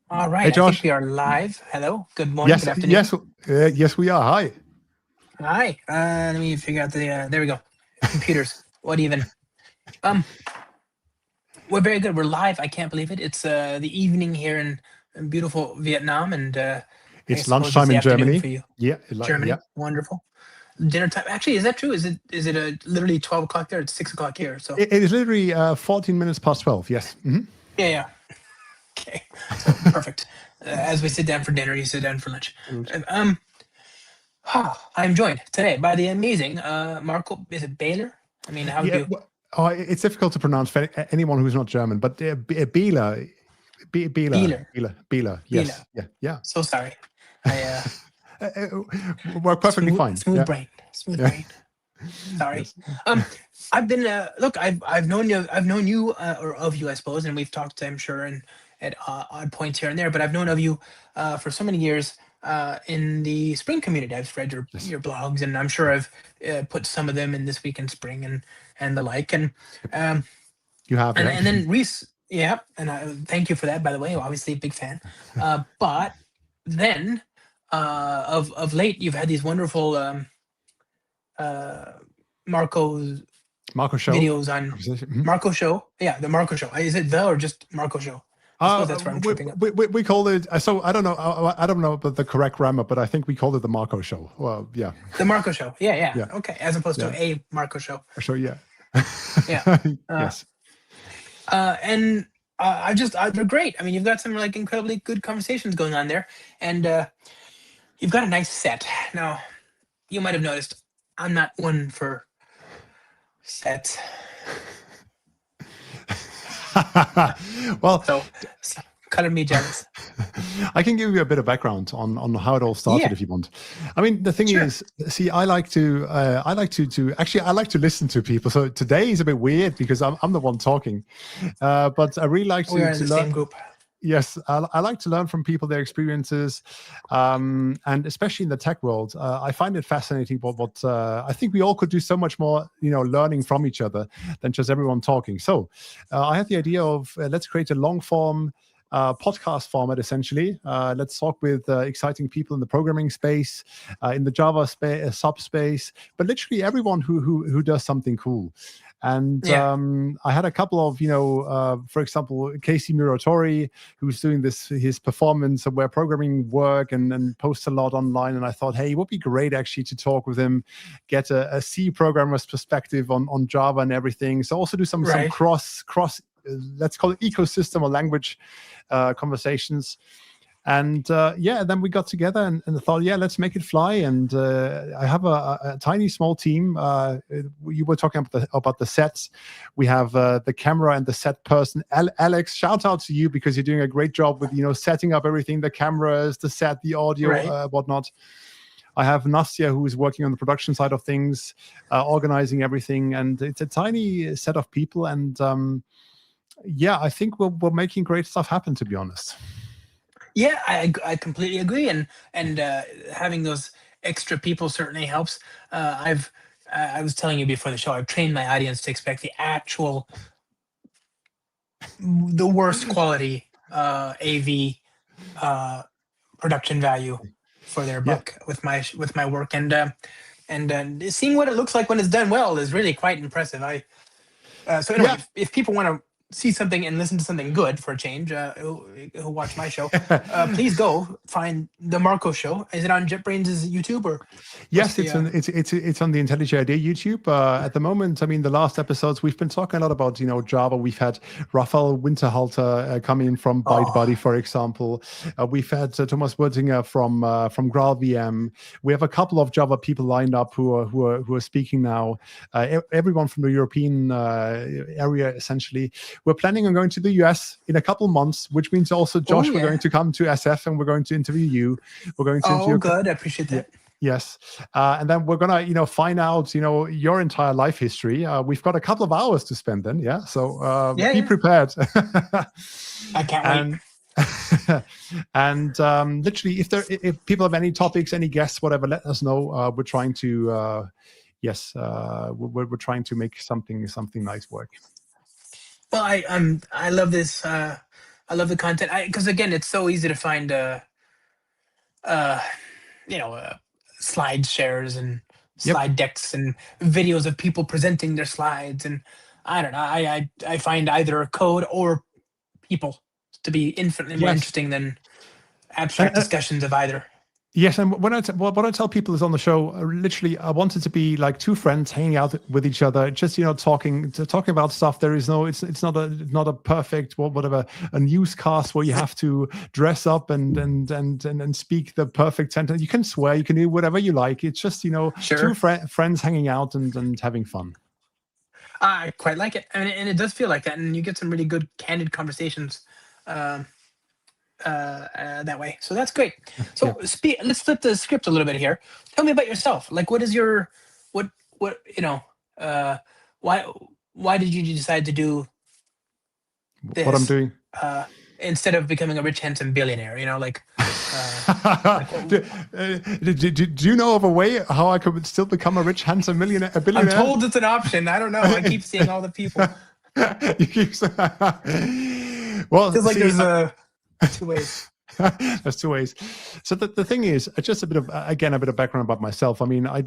All Hey, right, I think Josh. we are live. Hello, good morning, Yes, good afternoon. yes, yes, we are. Hi. Hi. Let me figure out the. There we go. Computers. What even? Um, we're very good. We're live. I can't believe it. It's the evening here in beautiful Vietnam, and I It's suppose it's lunchtime the in afternoon Germany. for you. Yeah, yeah. Germany, wonderful. Dinner time. Actually, is that true? Is it literally 12 o'clock there? It's 6 o'clock here. So It is literally 14 minutes past 12. Yes. yeah, yeah. Okay. So perfect. As we sit down for dinner, you sit down for lunch. Um, I'm joined today by the amazing Marco. Is it Baylor? I mean, how do Yeah. you? It's difficult to pronounce for anyone who's not German, but Behler, Beeler. Behler. Beeler. Yes. Yeah. Yeah. So sorry. I Uh, uh, We're perfectly smooth fine. smooth Yeah. brain. Smooth Yeah. brain. Sorry. Yes. Um, I've been look. I've known you or of you, I suppose, and we've talked, I'm sure, and at odd points here and there. But I've known of you for so many years in the spring community. I've read your Yes. your blogs, and I'm sure I've put some of them in this week in spring and the like. And um, You have, and yeah. and then Reese, yeah, and I thank you for that, by the way. Obviously, a big fan. But then of late, you've had these wonderful uh, Marco's Marco Show. videos on Conversation. Mhm. Marco Show. Yeah, the Marco Show. Is it the or just Marco Show? I suppose that's where I'm We, tripping up. we call it. So I don't know. I don't know about the correct grammar, but I think we called it the Marco Show. Well, yeah, The Marco Show. Yeah, yeah. yeah, Okay, as opposed to yeah. a Marco Show. So yeah, Yeah. Uh, yes, and they're great. I mean, you've got some like incredibly good conversations going on there, and you've got a nice set. Now, you might have noticed I'm not one for sets. well, So color me jealous. I can give you a bit of background on how it all started Yeah, if you want. I mean, the thing sure. is, see, I like to actually I like to listen to people. So today is a bit weird because I'm the one talking, but I really like We are in to the learn. same group. Yes, I like to learn from people, their experiences, and especially in the tech world, I find it fascinating. What I think we all could do so much more, learning from each other than just everyone talking. So, I had the idea of let's create a long form podcast format. Essentially, let's talk with exciting people in the programming space, in the Java subspace, but literally everyone who does something cool. And Yeah, I had a couple of, for example, Casey Muratori, who's doing his performance aware programming work and posts a lot online. And I thought, hey, it would be great actually to talk with him, get a C programmer's perspective on Java and everything. So also do some right. cross let's call it ecosystem or language conversations. And yeah, then we got together and thought, yeah, let's make it fly. And I have a tiny small team. You were talking about the sets. We have the camera and the set person. Alex, shout out to you because you're doing a great job with setting up everything, the cameras, the set, the audio, Right. whatnot. I have Nastya, who is working on the production side of things, organizing everything, and it's a tiny set of people. And yeah, I think we're making great stuff happen, to be honest. Yeah, I completely agree, and having those extra people certainly helps. I was telling you before the show, I've trained my audience to expect the worst quality AV uh, production value for their Yeah. buck with my work, and seeing what it looks like when it's done well is really quite impressive. So anyway, Yeah. if people want to see something and listen to something good for a change, who watch my show, please go find the Marco Show. Is it on JetBrains' YouTube or what's Yes, the? it's on the IntelliJ IDEA YouTube at the moment. I mean, the last episodes we've been talking a lot about Java. We've had Raphael Winterhalter come in from Oh, ByteBuddy, for example. We've had Thomas Wurzinger from GraalVM. We have a couple of Java people lined up who are speaking now. Everyone from the European area, essentially. We're planning on going to the US in a couple months, which means also, oh Josh, we're going yeah. to come to SF and we're going to interview you. We're going to Oh, interview. good. I appreciate Yeah. that. Yes. And then we're gonna, find out, your entire life history. We've got a couple of hours to spend then. Yeah. So Yeah, be yeah. prepared. I can't wait. And and literally, if people have any topics, any guests, whatever, let us know. We're trying to, yes, we're trying to make something nice work. Well, I love this. I love the content. Because again, it's so easy to find, uh, you know, slide shares and Yep. slide decks and videos of people presenting their slides. And I don't know. I find either code or people to be infinitely more Yes. interesting than abstract And, discussions of either. yes, and what I tell people is on the show, literally, I want it to be like two friends hanging out with each other, just talking about stuff. There is no, it's not a perfect whatever a newscast where you have to dress up and speak the perfect sentence. You can swear, you can do whatever you like. It's just two Sure. friends hanging out and having fun. I quite like it. I mean, and it does feel like that. And you get some really good, candid conversations. Um, that way. So that's great. Yeah. So let's flip the script a little bit here. Tell me about yourself. Like, what is your what why did you decide to do What I'm this doing. instead of becoming a rich handsome billionaire? Like do, do you know of a way how I could still become a rich, handsome I'm billionaire? told it's an option. I don't know. I keep seeing all the people. You keep well, Feels like see, there's two ways. there's two ways. So the thing is, just a bit of background about myself. I mean, I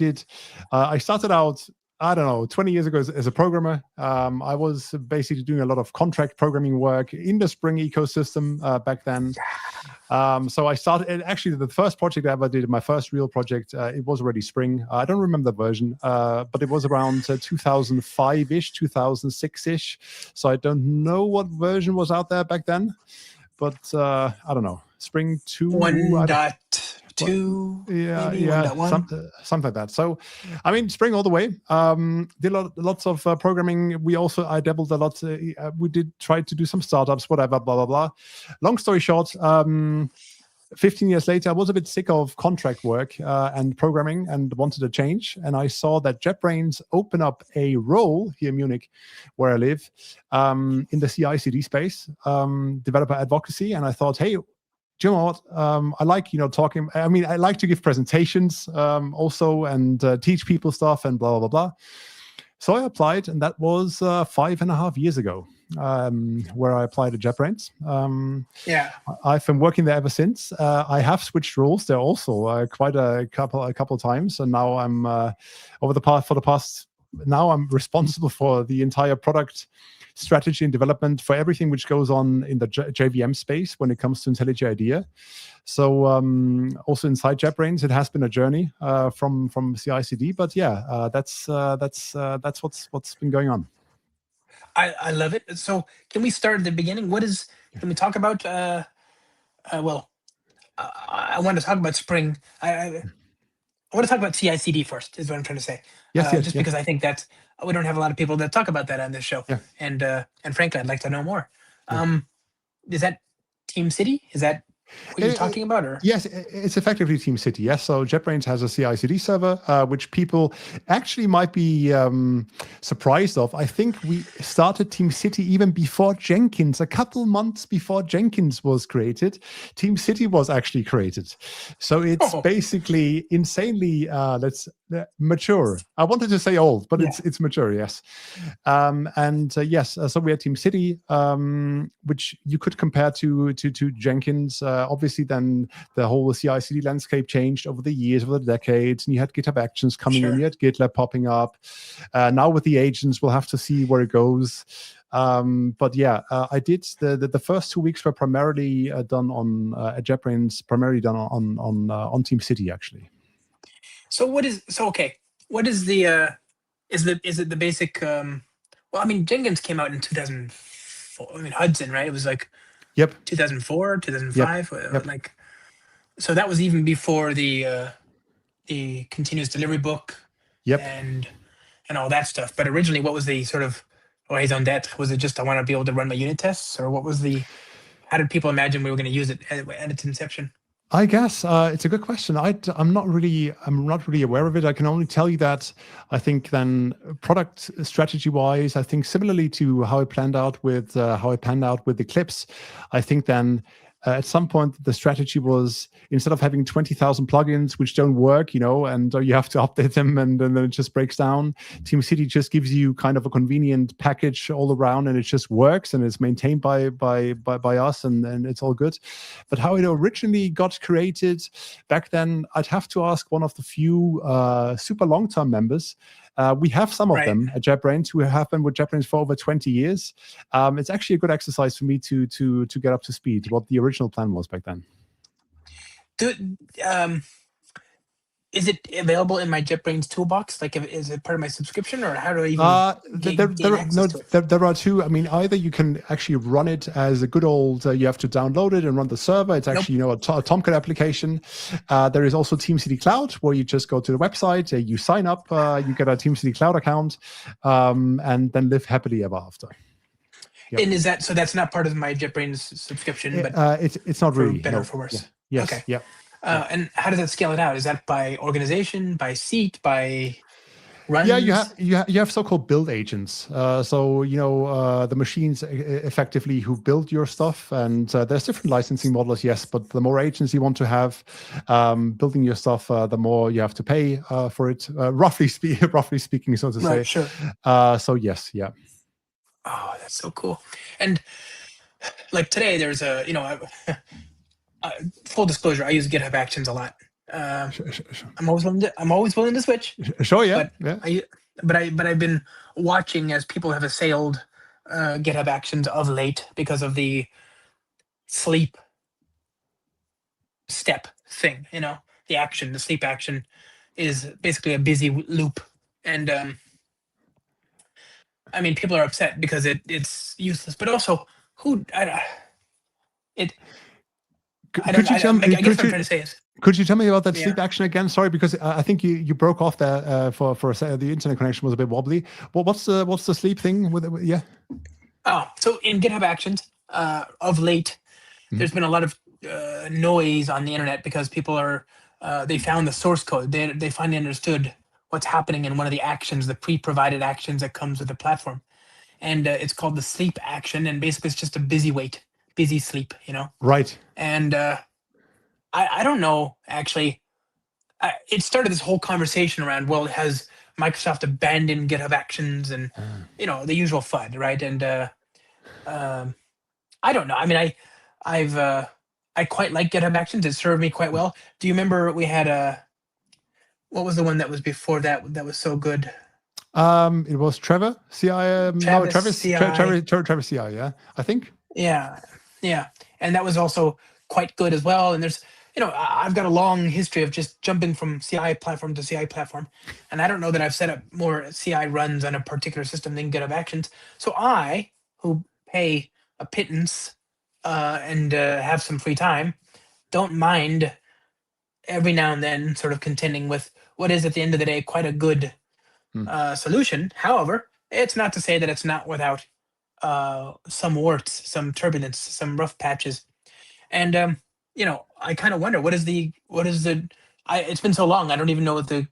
started out, I don't know, 20 years ago as a programmer. I was basically doing a lot of contract programming work in the Spring ecosystem back then. So I started, actually the first project I ever did, my first real project, it was already Spring. I don't remember the version, but it was around 2005-ish, 2006-ish. So I don't know what version was out there back then, but I don't know. Spring 2? 1.2, Yeah, maybe yeah, 1.1. something like that. So, I mean, Spring all the way. Did lots of programming. I dabbled a lot. We did try to do some startups, whatever, blah blah blah. Long story short, 15 years later, I was a bit sick of contract work and programming and wanted a change. And I saw that Jetbrains open up a role here in Munich, where I live, in the CI/CD space, developer advocacy. And I thought, hey, do you know what? I like, talking. I mean, I like to give presentations also and teach people stuff and blah, blah, blah. So I applied, and that was 5.5 years ago, where I applied at JetBrains. Yeah. I've been working there ever since. I have switched roles there also quite a couple of times, and now I'm now I'm responsible for the entire product strategy and development for everything which goes on in the JVM space when it comes to IntelliJ IDEA. So also inside JetBrains, it has been a journey from CI/CD, but yeah, that's what's been going on. I love it. So can we start at the beginning? Can we talk about, well, I want to talk about Spring. I want to talk about CI/CD first, is what I'm trying to say. Yes, Just yeah. because I think we don't have a lot of people that talk about that on this show. Yeah. And frankly, I'd like to know more. Yeah. Is that Team City? Is that what you're talking about? Or yes, it's effectively Team City. Yes, so JetBrains has a CI/CD server, which people actually might be surprised of. I think we started Team City even before Jenkins. A couple months before Jenkins was created, Team City was actually created. So it's basically insanely mature. I wanted to say old, but it's mature. Yes, so we had Team City, which you could compare to Jenkins. Obviously, then the whole CI/CD landscape changed over the years, over the decades, and you had GitHub Actions coming in, you had GitLab popping up. Now with the agents, we'll have to see where it goes. But yeah, I did the first 2 weeks were primarily done on at JetBrains, primarily done on Team City actually. So what is the is it the basic? Well, I mean, Jenkins came out in 2004. I mean, Hudson, right? It was like 2004, 2005. Yep. Like, so that was even before the continuous delivery book. Yep. And all that stuff. But originally, what was the sort of raison d'etre? Was it just I want to be able to run my unit tests, or what was how did people imagine we were going to use it at its inception? I guess it's a good question. I'm not really aware of it. I can only tell you that I think then product strategy wise, I think similarly to how it panned out with Eclipse, I think then at some point the strategy was, instead of having 20,000 plugins which don't work, and you have to update them and then it just breaks down, TeamCity just gives you kind of a convenient package all around, and it just works and it's maintained by us, and it's all good. But how it originally got created back then, I'd have to ask one of the few super long-term members. We have some of them at Jetbrains who have been with Jetbrains for over 20 years. It's actually a good exercise for me to get up to speed what the original plan was back then. Is it available in my Jetbrains toolbox? Like, is it part of my subscription, or how do I even gain access to it? There are two. I mean, either you can actually run it as a good old, you have to download it and run the server. It's actually, a Tomcat application. There is also TeamCity Cloud, where you just go to the website, you sign up, you get a TeamCity Cloud account, and then live happily ever after. Yep. And is that, so that's not part of my Jetbrains subscription, but it's not really, better or for worse. Yeah. Yes. Okay. Yeah. And how does that scale it out? Is that by organization, by seat, by runs? Yeah, you have so-called build agents. So the machines effectively who build your stuff, and there's different licensing models, yes. But the more agents you want to have building your stuff, the more you have to pay for it. Roughly speaking, so to say. Sure. So yes, yeah. Oh, that's so cool. And like today, there's a full disclosure, I use GitHub Actions a lot. Sure. I'm always willing to switch. Sure, yeah. But I've been watching as people have assailed GitHub Actions of late because of the sleep step thing. The sleep action is basically a busy loop, and I mean, people are upset because it's useless. But also, Could you tell me about that sleep action again? Sorry, because I think you broke off there for a second. The internet connection was a bit wobbly. Well, what's the sleep thing with it? Yeah. Oh, so in GitHub Actions, of late, there's been a lot of noise on the internet because people are they found the source code. They finally understood what's happening in one of the actions, the pre-provided actions that comes with the platform, and it's called the sleep action. And basically, it's just a busy sleep. Right. And I don't know, actually. It started this whole conversation around, well, has Microsoft abandoned GitHub Actions, and the usual FUD, right? And I don't know. I mean, I quite like GitHub Actions. It served me quite well. Do you remember we had what was the one that was before that was so good? It was Trevor CI. Travis CI. Trevor CI. Yeah, I think. Yeah, and that was also quite good as well. And there's, I've got a long history of just jumping from CI platform to CI platform, and I don't know that I've set up more CI runs on a particular system than GitHub Actions. So I, who pay a pittance and have some free time, don't mind every now and then sort of contending with what is at the end of the day quite a good solution. However, it's not to say that it's not without some warts, some turbulence, some rough patches. And I kind of wonder what is the it's been so long, I don't even know what they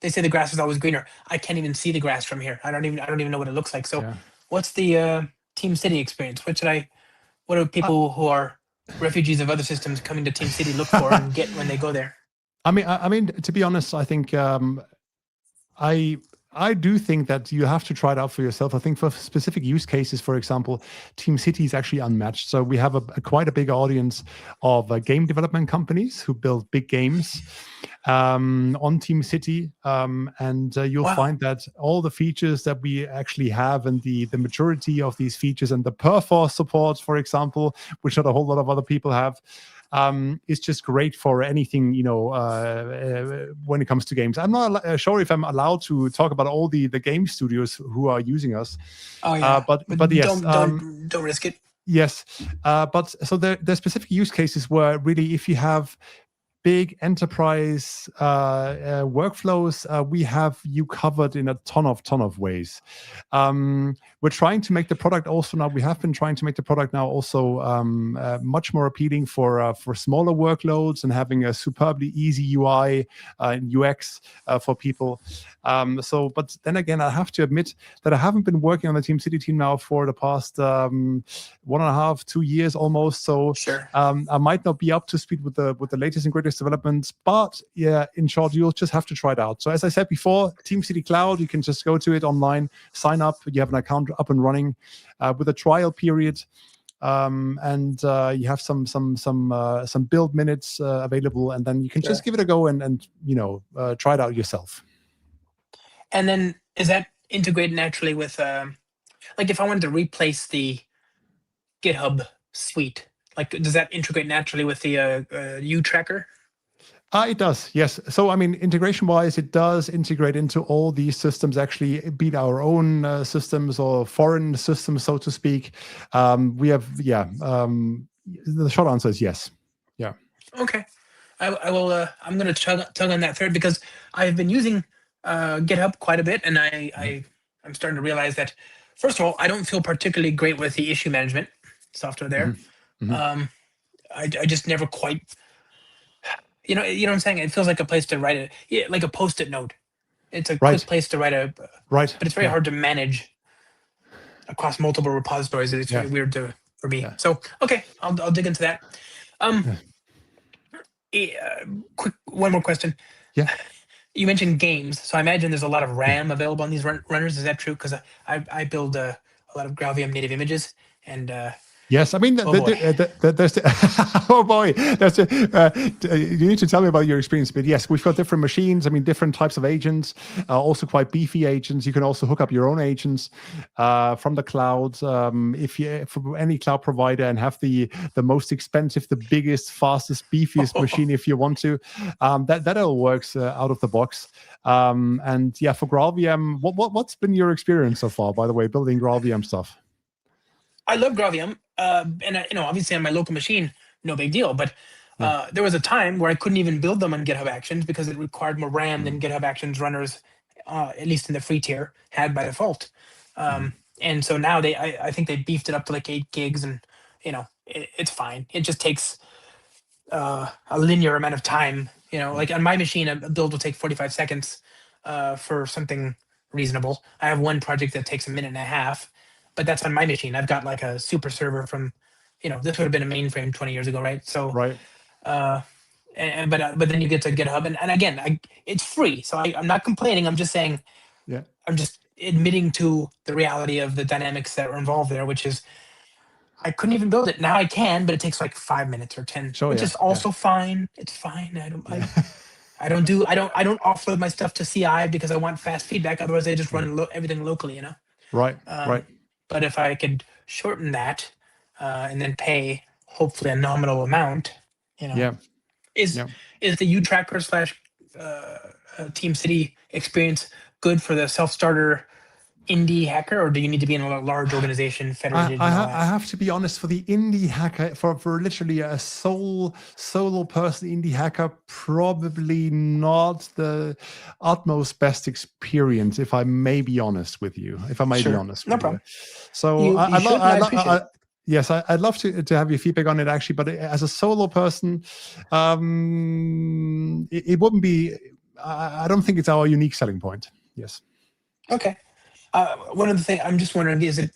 say the grass is always greener. I can't even see the grass from here. I don't even know what it looks like. So what's the TeamCity experience? What do people who are refugees of other systems coming to TeamCity look for and get when they go there? I mean, to be honest, I think I do think that you have to try it out for yourself. I think for specific use cases, for example, TeamCity is actually unmatched. So we have quite a big audience of game development companies who build big games on TeamCity, and you'll find that all the features that we actually have, and the majority of these features, and the perforce support, for example, which not a whole lot of other people have, is just great for anything, when it comes to games. I'm not sure if I'm allowed to talk about all the game studios who are using us. Oh yeah, but yes, don't risk it. Yes, but so there's specific use cases where really, if you have big enterprise workflows, we have you covered in a ton of ways. We're trying to make the product also now. We have been trying to make the product now also much more appealing for smaller workloads and having a superbly easy UI and UX for people. But then again, I have to admit that I haven't been working on the TeamCity team now for the past 1.5, 2 years almost. So Sure. I might not be up to speed with the latest and greatest developments, but yeah, in short, you'll just have to try it out. So as I said before, TeamCity Cloud, you can just go to it online, sign up, you have an account up and running with a trial period. And you have some build minutes available, and then you can just give it a go and try it out yourself. And then is that integrated naturally with, like if I wanted to replace the GitHub suite, like does that integrate naturally with the U tracker? It does, yes. So, I mean, integration-wise, it does integrate into all these systems, actually, be it our own systems or foreign systems, so to speak. We have, the short answer is yes. Yeah. Okay. I will, I'm going to tug on that thread because I've been using GitHub quite a bit, and I'm starting to realize that, first of all, I don't feel particularly great with the issue management software there. I just never quite... You know what I'm saying? It feels like a place to write like a Post-it note. It's a quick place to write but it's very hard to manage across multiple repositories. It's really weird for me. So, okay, I'll dig into that. Quick, one more question. Yeah. You mentioned games, so I imagine there's a lot of RAM available on these runners. Is that true? Because I build a lot of GraalVM native images, and yes, I mean, there's oh boy, you need to tell me about your experience. But yes, we've got different machines. I mean, different types of agents, also quite beefy agents. You can also hook up your own agents from the cloud, if you for any cloud provider, and have the most expensive, the biggest, fastest, beefiest machine if you want to. That all works out of the box. And yeah, for GraalVM, what's been your experience so far? By the way, building GraalVM stuff. I love GraalVM. And obviously on my local machine, no big deal. But there was a time where I couldn't even build them on GitHub Actions because it required more RAM than GitHub Actions runners, at least in the free tier, had by default. And so now I think they beefed it up to like 8 gigs, and it's fine. It just takes a linear amount of time. Like on my machine, a build will take 45 seconds for something reasonable. I have one project that takes 1.5 minutes. But that's on my machine. I've got like a super server from, this would have been a mainframe 20 years ago, right? So, right. But then you get to GitHub, and again, it's free. So I'm not complaining. I'm just saying, I'm just admitting to the reality of the dynamics that are involved there, which is I couldn't even build it. Now I can, but it takes like 5 minutes or 10, which is also fine. It's fine. I don't offload my stuff to CI because I want fast feedback. Otherwise, I just run everything locally. Right. Right. But if I could shorten that and then pay hopefully a nominal amount, is the U tracker / TeamCity experience good for the self-starter indie hacker, or do you need to be in a large organization federated? I have to be honest, for the indie hacker, for literally a solo person indie hacker, probably not the utmost best experience, if I may be honest with you. No problem. So I appreciate it. Yes, I'd love to have your feedback on it, actually. But as a solo person, it wouldn't be. I don't think it's our unique selling point. Yes. Okay. One of the things I'm just wondering is it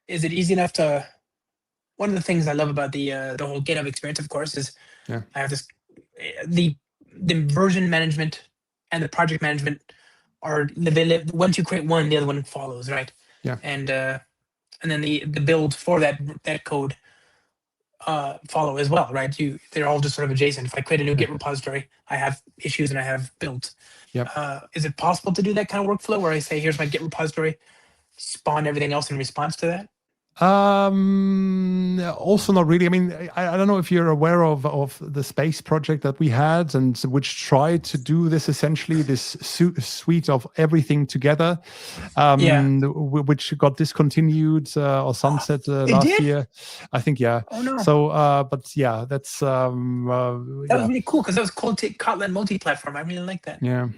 easy enough to? One of the things I love about the whole GitHub experience, of course, is I have this the version management and the project management are once you create one, the other one follows, right? Yeah. And then the build for that code follow as well, right? They're all just sort of adjacent. If I create a new Git repository, I have issues and I have builds. Is it possible to do that kind of workflow where I say, here's my Git repository, spawn everything else in response to that? Also not really. I mean, I don't know if you're aware of the space project that we had, and which tried to do this essentially, this suite of everything together, which got discontinued or sunset last year. I think, yeah. Oh no. So, but yeah, that's that was really cool because that was Kotlin multi-platform. I really like that. Yeah.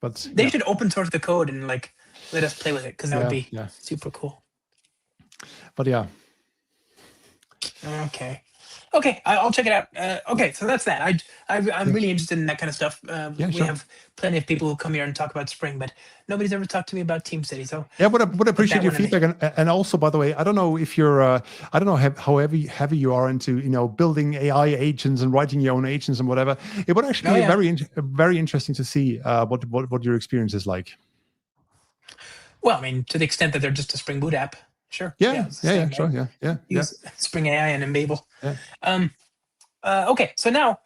But they should open source the code and like let us play with it because that would be super cool. But yeah. Okay, I'll check it out. Okay, so that's that. I'm really interested in that kind of stuff. We have plenty of people who come here and talk about Spring, but nobody's ever talked to me about TeamCity. So yeah, would appreciate your feedback. And also, by the way, I don't know if you're, I don't know how heavy you are into building AI agents and writing your own agents and whatever. It would actually be very interesting to see what your experience is like. Well, I mean, to the extent that they're just a Spring Boot app. Sure. Sure. Use Spring AI and Enable. Yeah. Okay, so now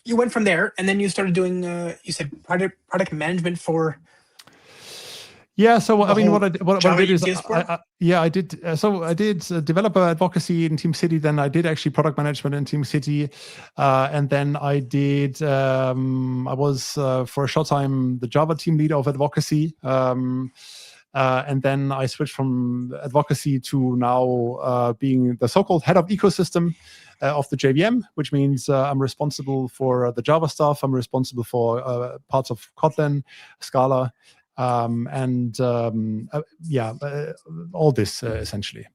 you went from there, and then you started doing. You said product management for. Yeah. So I mean, what I did is, I did. So I did developer advocacy in TeamCity. Then I did actually product management in TeamCity, and then I did. I was for a short time the Java team leader of advocacy. And then I switched from advocacy to now being the so-called head of ecosystem of the JVM, which means I'm responsible for the Java stuff. I'm responsible for parts of Kotlin, Scala, and all this essentially.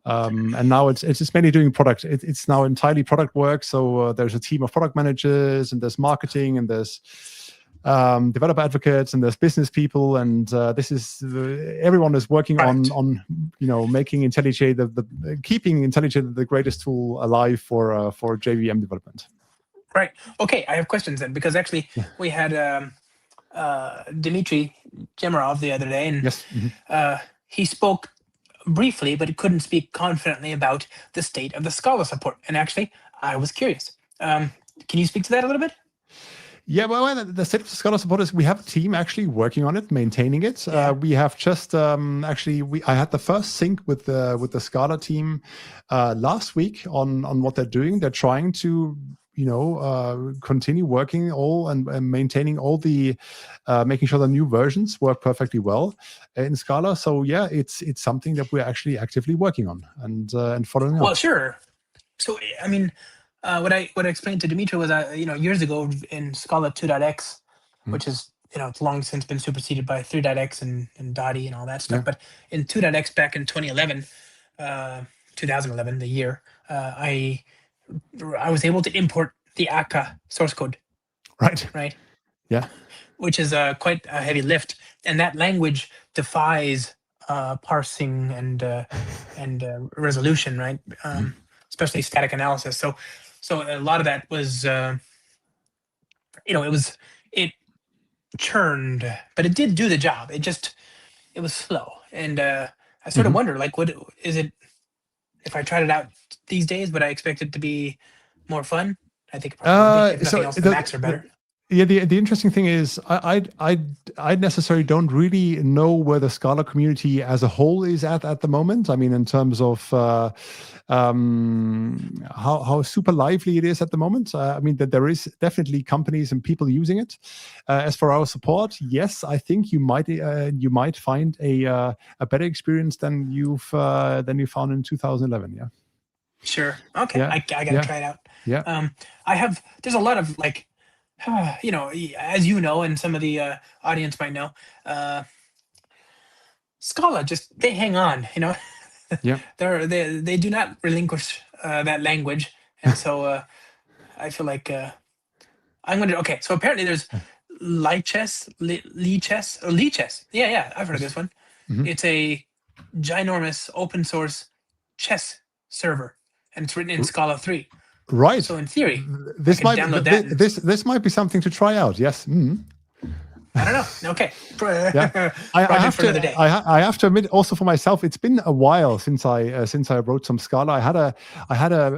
And now it's just mainly doing product. It's now entirely product work. So there's a team of product managers, and there's marketing, and there's developer advocates, and there's business people, and this is everyone is working on making IntelliJ keeping IntelliJ the greatest tool alive for JVM development. Right. Okay, I have questions then, because actually we had Dmitry Jemerov the other day, and yes. He spoke briefly, but he couldn't speak confidently about the state of the Scala support. And actually, I was curious. Can you speak to that a little bit? Yeah, well, the state of the Scala support is we have a team actually working on it, maintaining it. We have just I had the first sync with the Scala team last week on what they're doing. They're trying to continue working and maintaining all the making sure the new versions work perfectly well in Scala. So yeah, it's something that we're actually actively working on and following up. Well, sure. So I mean. What I explained to Dmitry was, years ago in Scala 2.x, which is, it's long since been superseded by 3.x and Dotty and all that stuff. Yeah. But in 2.x back in 2011, the year, I was able to import the Akka source code. Right. Yeah. Which is quite a heavy lift, and that language defies parsing and resolution, right? Especially static analysis. So a lot of that was, it churned, but it did do the job. It was slow. And I sort of wonder, like, what is it, if I tried it out these days, would I expect it to be more fun? I think it probably would be. If nothing else, the Macs are better. Yeah, the interesting thing is I necessarily don't really know where the Scala community as a whole is at the moment. I mean, in terms of how super lively it is at the moment. I mean, that there is definitely companies and people using it. As for our support, yes, I think you might find a better experience than you found in 2011. Yeah. Sure. Okay. Yeah. I gotta try it out. Yeah. There's a lot of like. As you know, and some of the audience might know, Scala they hang on. Yeah. They do not relinquish that language, and so I feel like I'm going to. Okay, so apparently there's Lichess. Yeah, I've heard of this one. Mm-hmm. It's a ginormous open source chess server, and it's written in Scala 3. Right. So in theory, this might be something to try out. Yes. Mm-hmm. I don't know. Okay. Yeah. I have to admit, also for myself, it's been a while since I wrote some Scala. I had a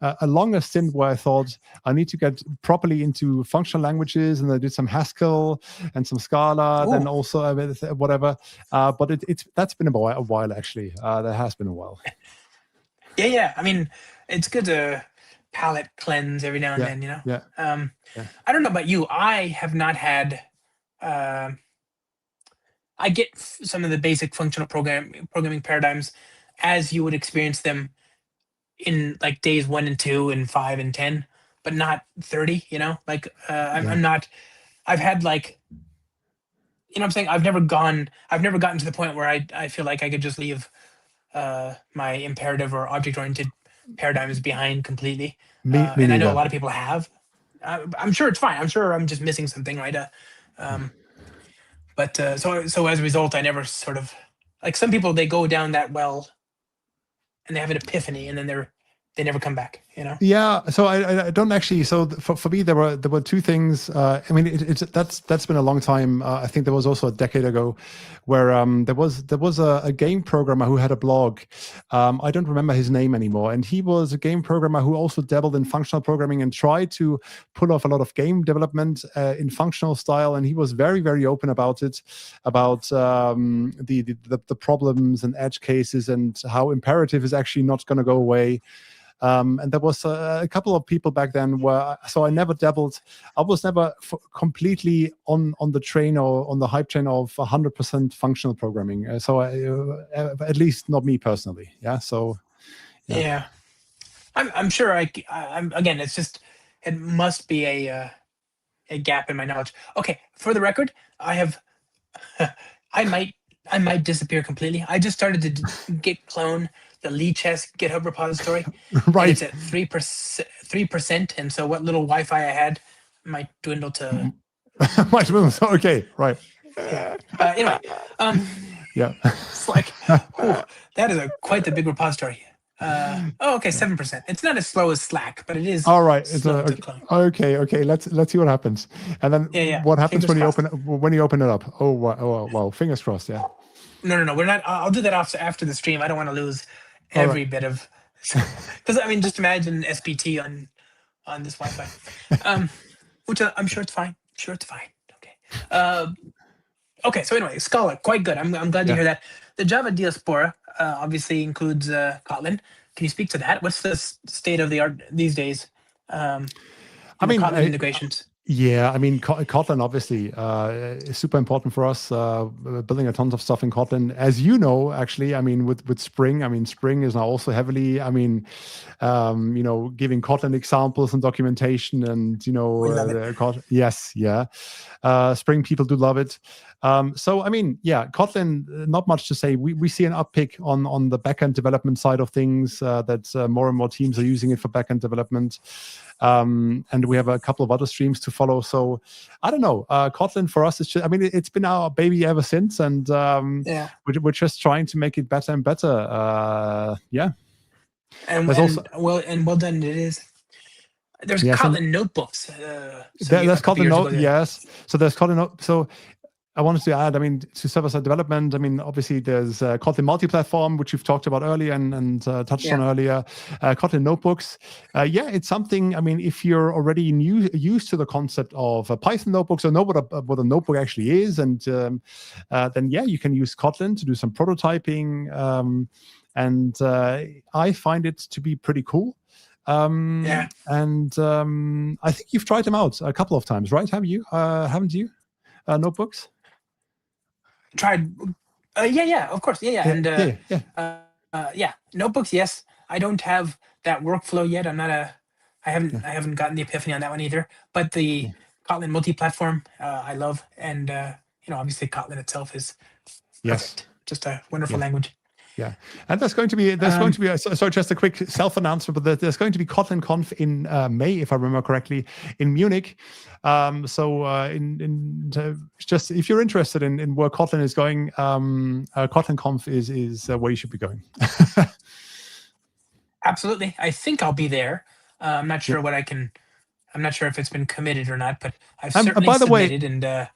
a longer stint where I thought I need to get properly into functional languages, and I did some Haskell and some Scala, Ooh. then also whatever. But that's been a while actually. That has been a while. Yeah. I mean, it's good to palate cleanse every now and Yeah, then, you know. yeah, Um, yeah. I don't know about you. I have not had. Uh, I get some of the basic functional programming paradigms as you would experience them in like days 1 and 2 and 5 and 10, but not 30. You know, like Yeah. I'm not. I've had like, you know what I'm saying. I've never gotten to the point where I feel like I could just leave my imperative or object oriented paradigms behind completely. Me And I know a neither. lot of people have. I'm sure it's fine. I'm sure I'm just missing something, right? Um, but so as a result, I never sort of, like, some people, they go down that well and they have an epiphany, and then they never come back. You know? Yeah, so I don't actually. So for me, there were two things. I mean, that's been a long time. I think there was also a decade ago, where there was a game programmer who had a blog. I don't remember his name anymore, and he was a game programmer who also dabbled in functional programming and tried to pull off a lot of game development in functional style. And he was very, very open about it, about the problems and edge cases, and how imperative is actually not going to go away. And there was a couple of people back then so I never dabbled. I was never completely on the train or on the hype train of 100% functional programming. At least not me personally. Yeah. So yeah. Yeah. I'm sure I'm again. It's just, it must be a gap in my knowledge. Okay, for the record, I have. I might disappear completely. I just started to git clone the Lichess GitHub repository, and Right. it's at 3%, and so what little Wi-Fi I had might dwindle to. Okay. Right. Yeah. Anyway, Yeah. it's like, whew, that is quite the big repository. Okay, 7%. It's not as slow as Slack, but it is All right. slow to clone. Okay. Let's see what happens. And then Yeah. what happens Fingers crossed. when you open it up? Oh wow. Fingers crossed. Yeah. No. We're not. I'll do that after the stream. I don't want to lose All right. every bit of, because I mean, just imagine SPT on this Wi-Fi, which I'm sure it's fine. Sure, it's fine. Okay. Okay. So anyway, Scala, quite good. I'm glad to Yeah. hear that. The Java diaspora obviously includes Kotlin. Can you speak to that? What's the state of the art these days? I mean, Kotlin integrations. Yeah, I mean, Kotlin obviously is super important for us. Building a tons of stuff in Kotlin, as you know, actually. I mean, with Spring. I mean, Spring is now also heavily. I mean, giving Kotlin examples and documentation, and We love it. yes, yeah. Spring people do love it. So I mean, yeah, Kotlin. Not much to say. We see an uptick on the backend development side of things. That more and more teams are using it for backend development. And we have a couple of other streams to follow. So I don't know. Kotlin for us is just, I mean, it's been our baby ever since, and Yeah. we're just trying to make it better and better. Yeah. And There's also well done it is. There's yes, and Kotlin notebooks. there's A couple Kotlin years Note. ago. Yes. So there's Kotlin Note. So I wanted to add, I mean, to server-side development, I mean, obviously there's Kotlin multi-platform, which you've talked about earlier and touched on earlier. Kotlin notebooks. Yeah, it's something, I mean, if you're already used to the concept of Python notebooks or know what a notebook actually is, and then, yeah, you can use Kotlin to do some prototyping. And I find it to be pretty cool. And I think you've tried them out a couple of times, right? Haven't you? Notebooks? Tried. Yeah, of course. Yeah. And notebooks. Yes, I don't have that workflow yet. I haven't gotten the epiphany on that one either. But the Kotlin multi-platform, I love, and obviously Kotlin itself is perfect. Just a wonderful language. Yeah, and there's going to be so just a quick self-announcement, but there's going to be Kotlin Conf in May, if I remember correctly, in Munich. Just if you're interested in where Kotlin is going, Kotlin Conf is where you should be going. Absolutely, I think I'll be there. I'm not sure what I can. I'm not sure if it's been committed or not, but I've certainly submitted.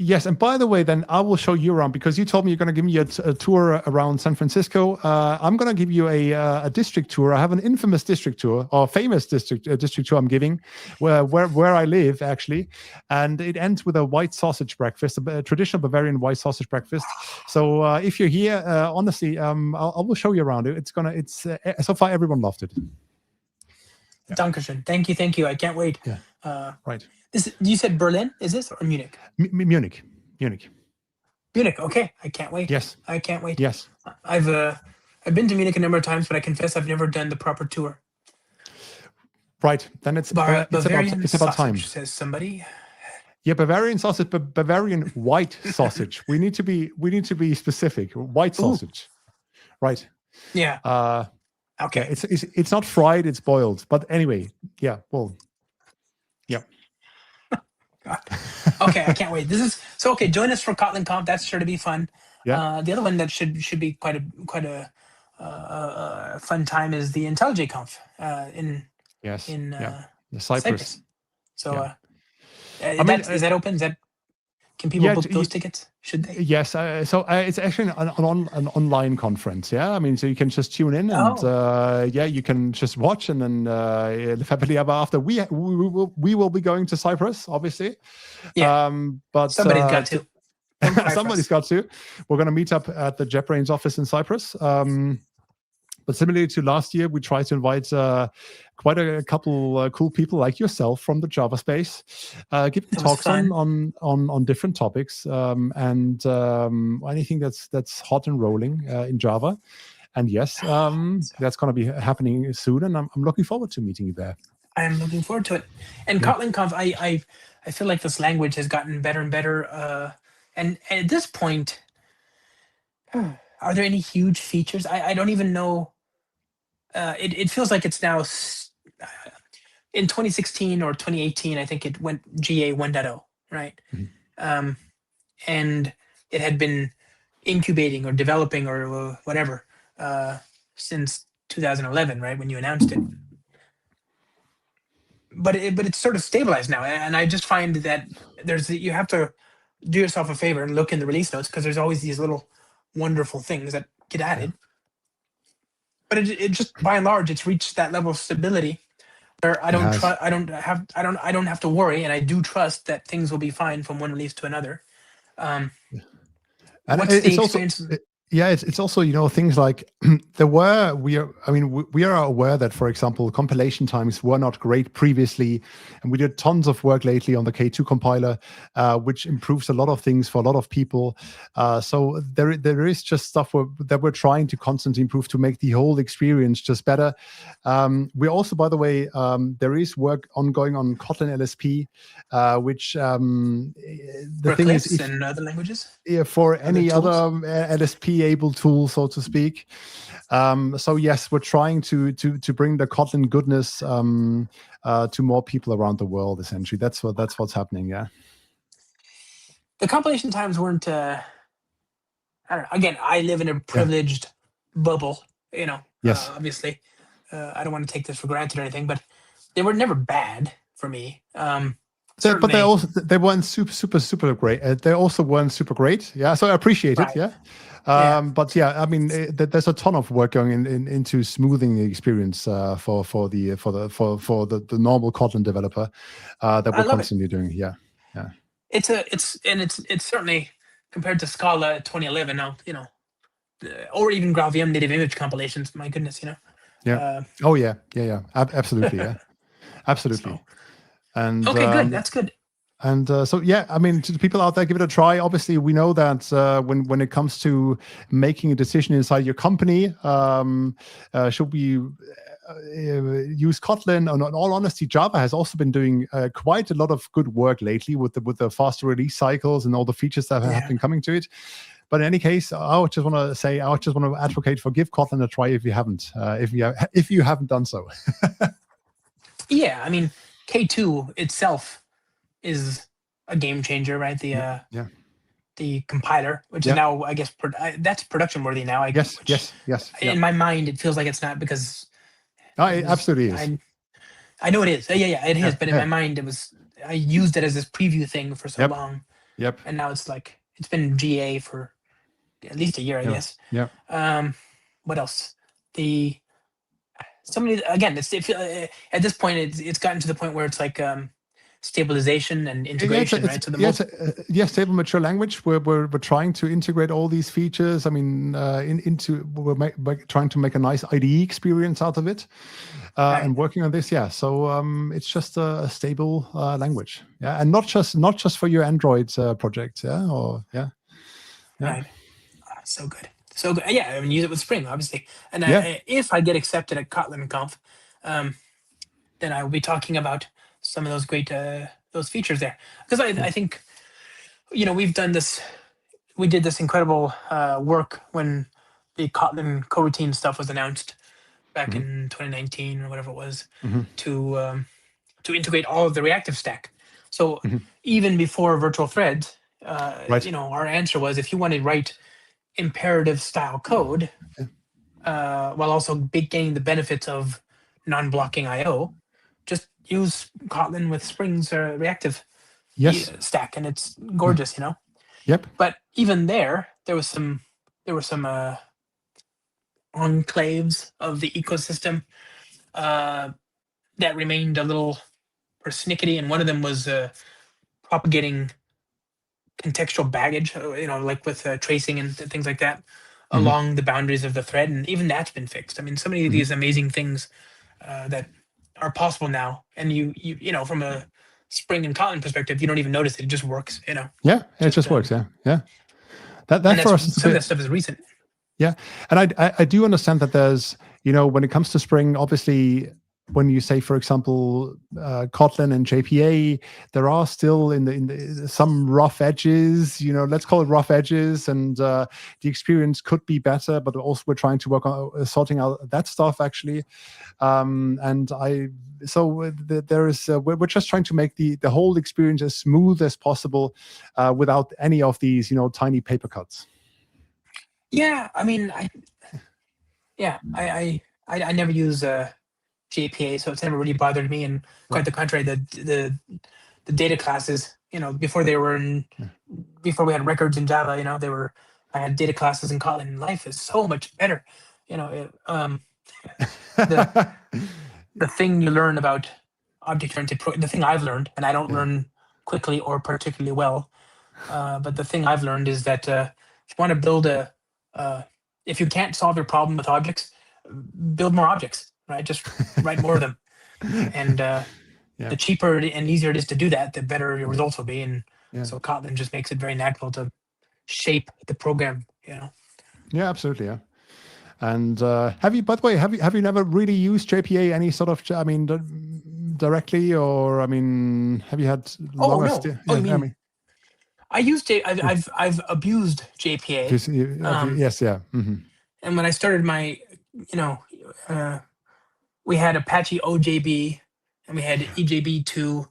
Yes, and by the way, then I will show you around because you told me you're going to give me a tour around San Francisco. I'm going to give you a district tour. I have an infamous district tour or famous district tour I'm giving, where I live actually, and it ends with a white sausage breakfast, a traditional Bavarian white sausage breakfast. So if you're here, honestly, I will show you around. It's so far everyone loved it. Yeah. Dankeschön. Thank you. I can't wait. Yeah. Right. You said Berlin, is this, or Munich? Munich. Munich. Okay, I can't wait. Yes. I can't wait. Yes. I've been to Munich a number of times, but I confess I've never done the proper tour. Right. Then it's about time. Says somebody. Yeah, Bavarian sausage, but Bavarian white sausage. We need to be specific. White sausage. Right. Yeah. Okay. It's not fried, it's boiled. But anyway, yeah. Well. Yeah. God. Okay, I can't wait. Okay. Join us for Kotlin Conf. That's sure to be fun. Yeah. The other one that should be quite a fun time is the IntelliJ Conf in Cyprus. So is that open? Can people book those tickets? Should they? Yes. So it's actually an online conference. Yeah. I mean, so you can just tune in and you can just watch, and then happily ever after we will be going to Cyprus, obviously. Yeah. But somebody's got to. Somebody's got to. We're going to meet up at the Jetbrains office in Cyprus. But similarly to last year, we tried to invite quite a couple cool people like yourself from the Java space, giving talks on different topics and anything that's hot and rolling in Java. And yes, that's going to be happening soon, and I'm looking forward to meeting you there. I'm looking forward to it. And Kotlin Conf, I feel like this language has gotten better and better. And at this point, are there any huge features? I don't even know. It feels like it's now in 2016 or 2018. I think it went GA 1.0, right? Mm-hmm. And it had been incubating or developing or whatever since 2011, right, when you announced it. But it's sort of stabilized now, and I just find that you have to do yourself a favor and look in the release notes, because there's always these little wonderful things that get added. But it just, by and large, it's reached that level of stability where I don't have to worry, and I do trust that things will be fine from one release to another. And it's also things like we are aware that, for example, compilation times were not great previously, and we did tons of work lately on the K2 compiler, which improves a lot of things for a lot of people. So there is just stuff that we're trying to constantly improve to make the whole experience just better. We also, by the way, there is work ongoing on Kotlin LSP, which the thing is, in other languages, for any other LSP able tool, so to speak. So yes, we're trying to bring the Kotlin goodness to more people around the world. Essentially, that's what's happening. Yeah. The compilation times weren't. I don't know. Again, I live in a privileged bubble. Yes. Obviously, I don't want to take this for granted or anything, but they were never bad for me. But they weren't super great. They also weren't super great. Yeah, so I appreciate it. Yeah. But yeah, I mean, there's a ton of work going into smoothing the experience for the normal Kotlin developer that we're constantly doing. Yeah. It's certainly, compared to Scala 2011 now, or even GraalVM native image compilations. My goodness, Yeah. Absolutely. Yeah. Absolutely. So. And okay, good. That's good. And so, yeah, I mean, to the people out there, give it a try. Obviously, we know that when it comes to making a decision inside your company, should we use Kotlin? And in all honesty, Java has also been doing quite a lot of good work lately with the faster release cycles and all the features that have been coming to it. But in any case, I just want to advocate for give Kotlin a try if you haven't, if you haven't done so. Yeah, I mean, K2 itself is a game changer, right? The compiler, which is now, I guess, that's production worthy now. Yes. In my mind, it feels like it's not, because it absolutely is. I know it is. Yeah, it is. But in my mind, I used it as this preview thing for so long. Yep. and now it's been GA for at least a year, I Yeah. guess. Yeah. What else? Somebody again. At this point, it's gotten to the point where it's like stabilization and integration, right? So the most yes, stable mature language. We're trying to integrate all these features. I mean, we're trying to make a nice IDE experience out of it, right. and working on this. Yeah, so it's just a stable language. Yeah, and not just for your Android project. Yeah, or yeah. Right. So good. So good. Yeah, I mean, use it with Spring, obviously. And Yeah. if I get accepted at Kotlin Conf, then I will be talking about some of those great those features there. Because I think, we've done this. We did this incredible work when the Kotlin coroutine stuff was announced back Mhm. in 2019 or whatever it was, Mhm. to integrate all of the reactive stack. So Mhm. even before virtual threads, Right. our answer was, if you want to write imperative style code, while also gaining the benefits of non-blocking I/O, just use Kotlin with Spring's reactive Yes. stack, and it's Yeah. gorgeous, Yep. But even there were some enclaves of the ecosystem uh, that remained a little persnickety, and one of them was propagating contextual baggage, like with tracing and things like that, Mhm. along the boundaries of the thread, and even that's been fixed. I mean, so many of Mhm. these amazing things that are possible now, and from a Spring and Kotlin perspective, you don't even notice it; it just works, Yeah, it just just works. Yeah. Yeah. That and for that's us is a some of that bit. stuff is recent. Yeah, and I do understand that there's, when it comes to Spring, obviously, when you say, for example, Kotlin and JPA, there are still in the some rough edges. Let's call it rough edges, and the experience could be better. But also, we're trying to work on sorting out that stuff actually. And there is we're just trying to make the whole experience as smooth as possible, without any of these tiny paper cuts. Yeah, I mean, I never use JPA, so it's never really bothered me. And Yeah. quite the contrary, the data classes, before before we had records in Java, I had data classes in Kotlin. And life is so much better. The the thing you learn about the thing I've learned, and I don't Yeah. learn quickly or particularly well, but the thing I've learned is that if you want to build uh, if you can't solve your problem with objects, build more objects, right? Just write more of them, and Yeah. the cheaper and easier it is to do that, the better your results will be. And Yeah. so Kotlin just makes it very natural to shape the program. Yeah, absolutely. Yeah. And by the way, have you never really used JPA any sort of, I mean, directly, or I mean, have you had Oh longer? no! Oh, you Yeah, I mean mean, I used I've abused JPA. yes, yeah. Hmm. And when I started my, you know, uh, we had Apache OJB, and we had EJB2,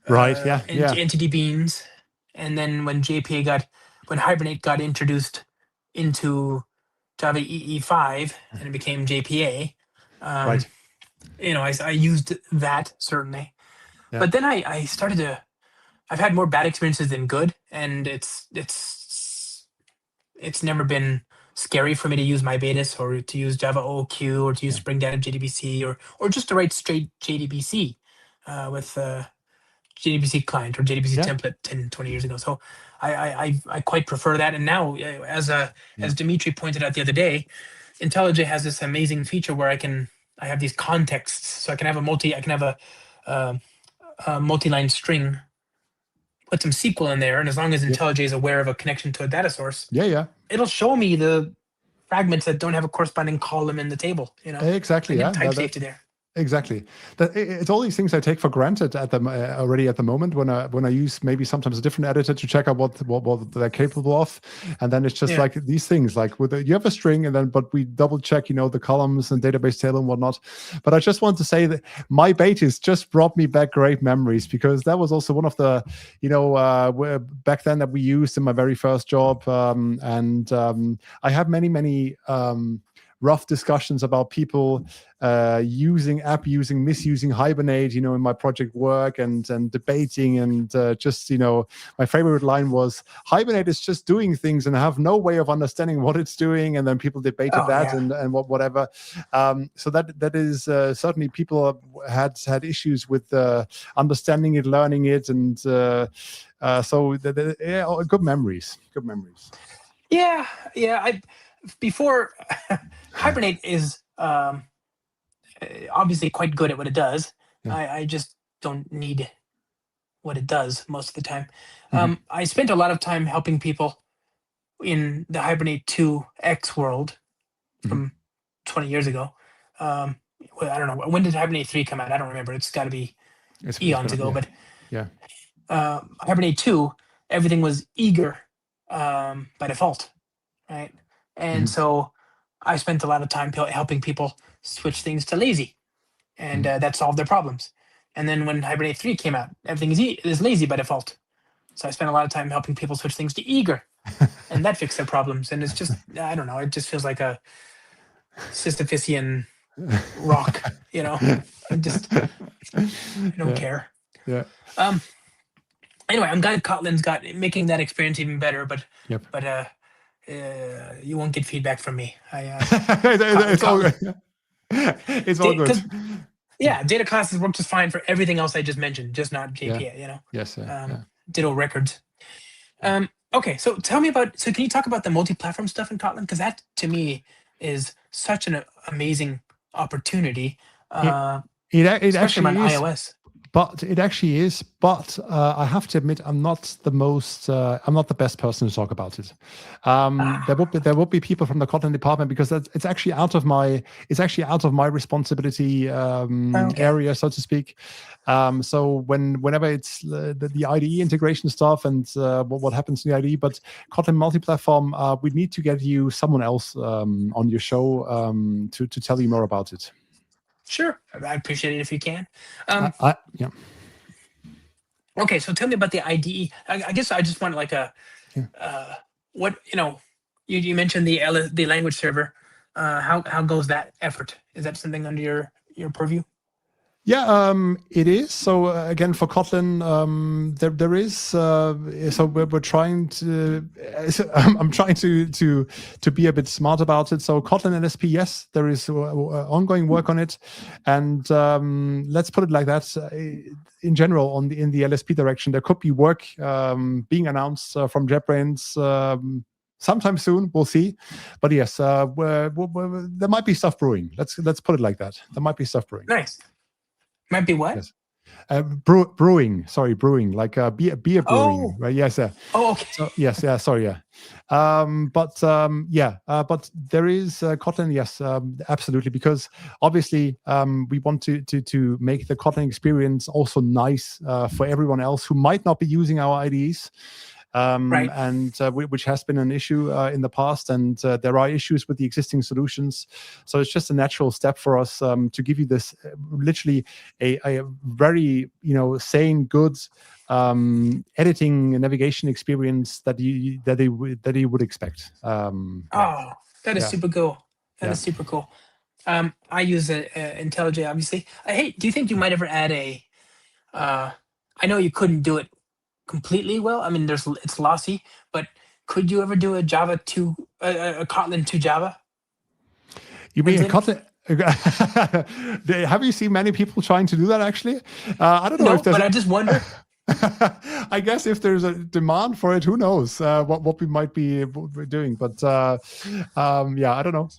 Right. Yeah. and Yeah. entity beans, and then when Hibernate got introduced into Java EE5 and it became JPA, um, Right. I used that certainly, Yeah. but then I started to. I've had more bad experiences than good, and it's never been scary for me to use MyBetis or to use Java OQ or to use Yeah. Spring Data JDBC or just to write straight JDBC with JDBC client or JDBC Yeah. template 10, 20 years ago. So I quite prefer that. And now, Yeah. as Dimitri pointed out the other day, IntelliJ has this amazing feature where I have these contexts, so I can have uh, a multi-line string, put some SQL in there, and as long as Yep. IntelliJ is aware of a connection to a data source, Yeah. Yeah. it'll show me the fragments that don't have a corresponding column in the table. So I Exactly. get Yeah. type safety there. Exactly. It's all these things I take for granted already at the moment when I use maybe sometimes a different editor to check out what they're capable of, and then it's just Yeah. like these things like you have a string and then but we double check the columns and database table and whatnot. But I just want to say that my betas just brought me back great memories, because that was also one of the back then that we used in my very first job, and I have many rough discussions about people misusing Hibernate, in my project work, and debating, and just, my favorite line was, Hibernate is just doing things and have no way of understanding what it's doing, and then people debated that, and whatever. So that is certainly, people had issues with understanding it, learning it, and so good memories. Yeah. Before Hibernate is obviously quite good at what it does. Yeah. I just don't need what it does most of the time. Mhm. I spent a lot of time helping people in the Hibernate 2X world from 20 years ago. Well, I don't know, when did Hibernate 3 come out? I don't remember. It's got to be eons ago. But yeah. Hibernate 2, everything was eager by default, right? And so I spent a lot of time helping people switch things to lazy, and that solved their problems. And then when Hibernate 3 came out, everything is lazy by default. So I spent a lot of time helping people switch things to eager, and that fixed their problems. And it's just, I don't know, it just feels like a Sisyphusian rock, I don't care. Yeah. Anyway, I'm glad Kotlin's got making that experience even better, but you won't get feedback from me. It's all good. It's all good. Yeah, data classes work just fine for everything else I just mentioned, just not JPA. Yes. Ditto records. Okay, so tell me about. So can you talk about the multi-platform stuff in Kotlin? Because that to me is such an amazing opportunity. It especially actually on is. iOS. But it actually is. But I have to admit, I'm not the best person to talk about it. There would be people from the Kotlin department, because it's actually out of my responsibility area, so to speak. So whenever it's the IDE integration stuff and what happens in the IDE, but Kotlin multi-platform, we need to get you someone else on your show to tell you more about it. Sure, I appreciate it if you can. Yeah. Okay, so tell me about the IDE. I guess I just want like what you mentioned the language server. How goes that effort? Is that something under your purview? Yeah, it is. So again, for Kotlin, there is. So we're trying to. I'm trying to be a bit smart about it. So Kotlin LSP, yes, there is ongoing work on it, and let's put it like that. In general, in the LSP direction, there could be work being announced from JetBrains. Sometime soon, we'll see. But yes, there might be stuff brewing. Let's put it like that. There might be stuff brewing. Nice. Might be what? Yes. Brewing. Sorry, brewing, like beer brewing. Oh. Right? Yes. Oh, okay. So, yes. Yeah. Sorry. Yeah. But there is Kotlin. Yes, absolutely. Because obviously, we want to make the Kotlin experience also nice for everyone else who might not be using our IDEs. Right. And which has been an issue in the past, and there are issues with the existing solutions. So it's just a natural step for us to give you this literally a very sane, good editing and navigation experience that you would expect. That is super cool. That is super cool. I use IntelliJ, obviously. Hey, do you think you might ever add a? I know you couldn't do it completely well. I mean, it's lossy, but could you ever do a Java 2, a Kotlin to Java? You mean a Kotlin? Have you seen many people trying to do that? Actually, I don't know if there's. But I just wonder. I guess if there's a demand for it, who knows what we might be doing? But I don't know.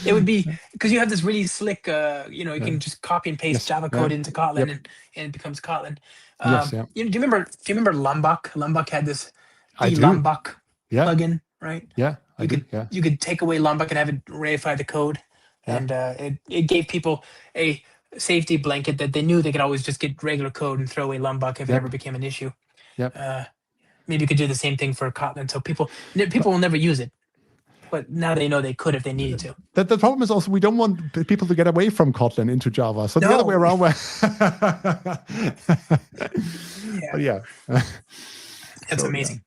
It would be because you have this really slick, you can just copy and paste Java code into Kotlin, and it becomes Kotlin. Do you remember Lombok? Lombok had this Lombok plugin, right? Yeah, you could take away Lombok and have it reify the code, and it gave people a safety blanket that they knew they could always just get regular code and throw away Lombok if it ever became an issue. Maybe you could do the same thing for Kotlin, so people will never use it. But now they know they could if they needed to. The problem is also we don't want people to get away from Kotlin into Java. So the other way around. That's amazing.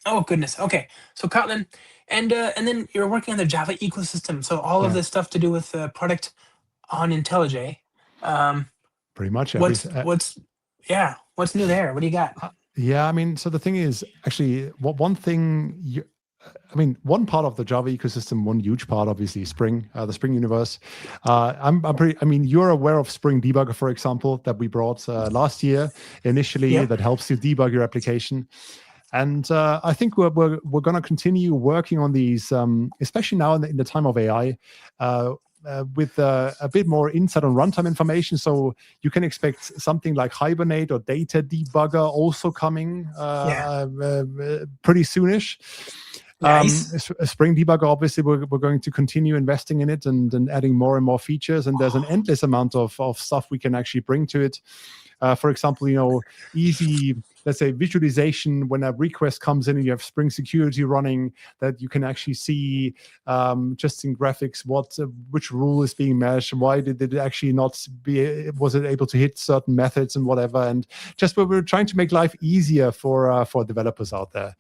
Oh goodness. Okay. So Kotlin, and then you're working on the Java ecosystem. So all of Yeah, this stuff to do with product on IntelliJ. Um, pretty much every. what's yeah? What's new there? What do you got? Yeah, I mean, so the thing is, actually, what one thing you, I mean, one part of the Java ecosystem, one huge part, obviously, Spring, the Spring universe. I'm pretty. I mean, you're aware of Spring Debugger, for example, that we brought last year initially, Yep. that helps you debug your application. And I think we're going to continue working on these, especially now in the time of AI. With a bit more insight on runtime information. So you can expect something like Hibernate or Data Debugger also coming Yeah. pretty soonish. Nice. Spring Debugger, obviously, we're going to continue investing in it and adding more and more features. And there's an endless amount of stuff we can actually bring to it. For example, easy, let's say, visualization when a request comes in and you have Spring Security running, that you can actually see just in graphics which rule is being meshed and why did it actually not was it able to hit certain methods and whatever. And just we're trying to make life easier for developers out there.